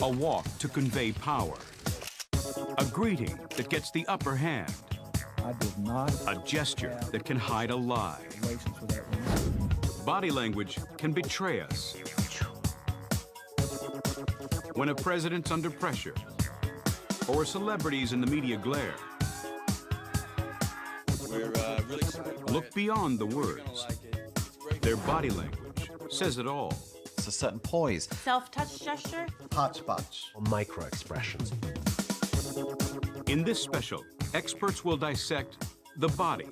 A walk to convey power. A greeting that gets the upper hand. I did not. A gesture that can hide a lie. Relations with that woman. Body language can betray us. When a president's under pressure, or a celebrity's in the media glare, look beyond the words. Their body language says it all. It's a certain poise. Self-touch gesture? Touch. Micro expressions. In this special, experts will dissect the body,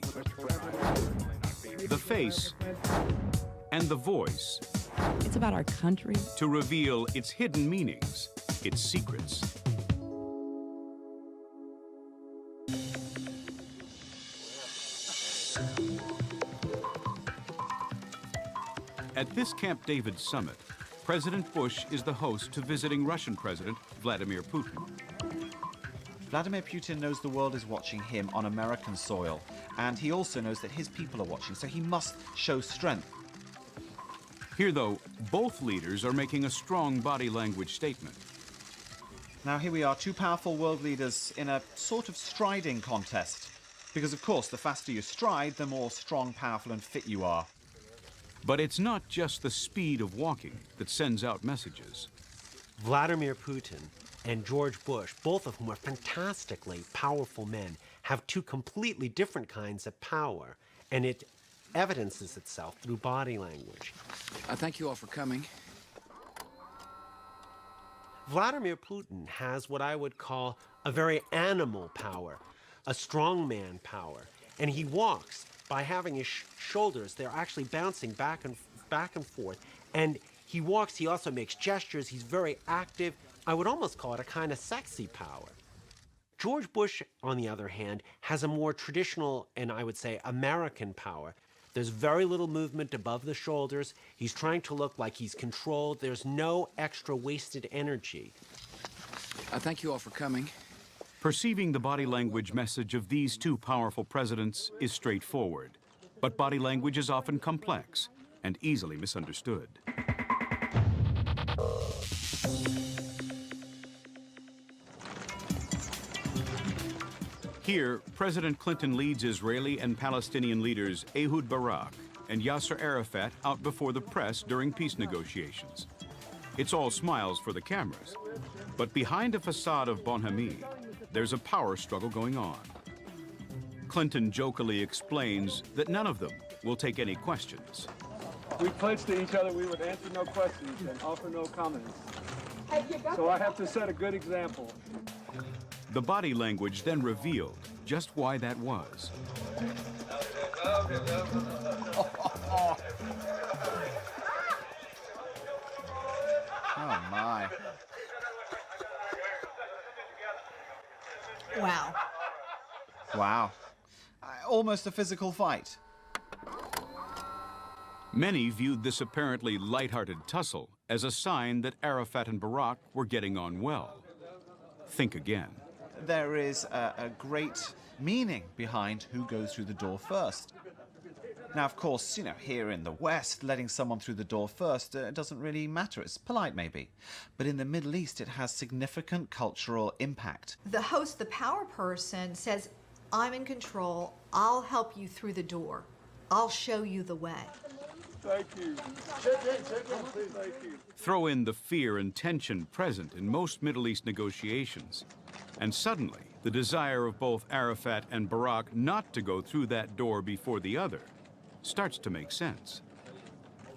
the face, and the voice It's about our country. to reveal its hidden meanings, its secrets. At this Camp David summit, President Bush is the host to visiting Russian President Vladimir Putin. Vladimir Putin knows the world is watching him on American soil, and he also knows that his people are watching, so he must show strength. Here, though, both leaders are making a strong body language statement. Now here we are, two powerful world leaders in a sort of striding contest. Because of course, the faster you stride, the more strong, powerful and fit you are. But it's not just the speed of walking that sends out messages. Vladimir Putin and George Bush, both of whom are fantastically powerful men, have two completely different kinds of power, and it evidences itself through body language. I thank you all for coming. Vladimir Putin has what I would call a very animal power, a strongman power, and he walks by having his shoulders, they're actually bouncing back and forth. And he walks, he also makes gestures, he's very active. I would almost call it a kind of sexy power. George Bush, on the other hand, has a more traditional and I would say American power. There's very little movement above the shoulders. He's trying to look like he's controlled. There's no extra wasted energy. I thank you all for coming. Perceiving the body language message of these two powerful presidents is straightforward, but body language is often complex and easily misunderstood. Here, President Clinton leads Israeli and Palestinian leaders Ehud Barak and Yasser Arafat out before the press during peace negotiations. It's all smiles for the cameras, but behind a facade of bonhomie, there's a power struggle going on. Clinton jokingly explains that none of them will take any questions. We pledged to each other we would answer no questions and offer no comments. So I have to set a good example. The body language then revealed just why that was. Oh my. Wow. Wow. Almost a physical fight. Many viewed this apparently lighthearted tussle as a sign that Arafat and Barak were getting on well. Think again. There is a great meaning behind who goes through the door first. Now, of course, you know, here in the West, letting someone through the door first doesn't really matter. It's polite, maybe. But in the Middle East, it has significant cultural impact. The host, the power person, says, I'm in control. I'll help you through the door. I'll show you the way. Thank you. Thank you. Throw in the fear and tension present in most Middle East negotiations, and suddenly the desire of both Arafat and Barak not to go through that door before the other starts to make sense.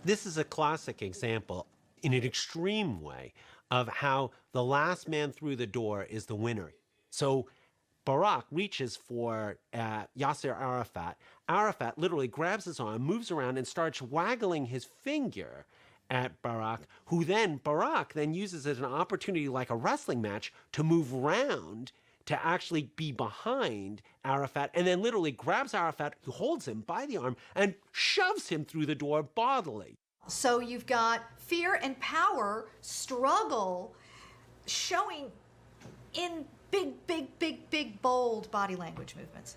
This is a classic example, in an extreme way, of how the last man through the door is the winner. So Barak reaches for Yasser Arafat. Arafat literally grabs his arm, moves around, and starts waggling his finger at Barak, Barak then uses it as an opportunity, like a wrestling match, to move around to actually be behind Arafat, and then literally grabs Arafat, who holds him by the arm, and shoves him through the door bodily. So you've got fear and power struggle showing in big, bold body language movements.